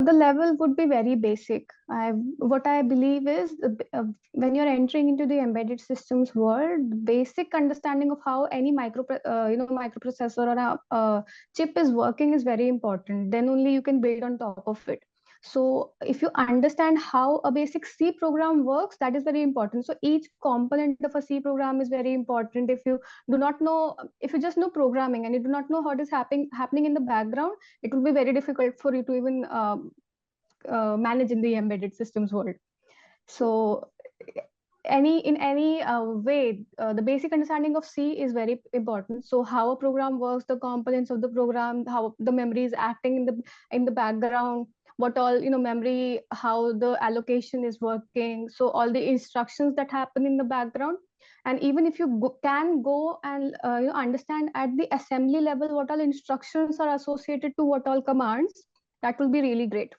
The level would be very basic. What I believe is when you're entering into the embedded systems world, basic understanding of how any microprocessor or a chip is working is very important. Then only you can build on top of it. So if you understand how a basic C program works, that is very important. So each component of a C program is very important. If you just know programming and you do not know what is happening in the background, it will be very difficult for you to even manage in the embedded systems world. So in any way, the basic understanding of C is very important. So how a program works, the components of the program, how the memory is acting in the background, what all memory, how the allocation is working, so all the instructions that happen in the background. And even if you can go and understand at the assembly level what all instructions are associated to what all commands, that will be really great.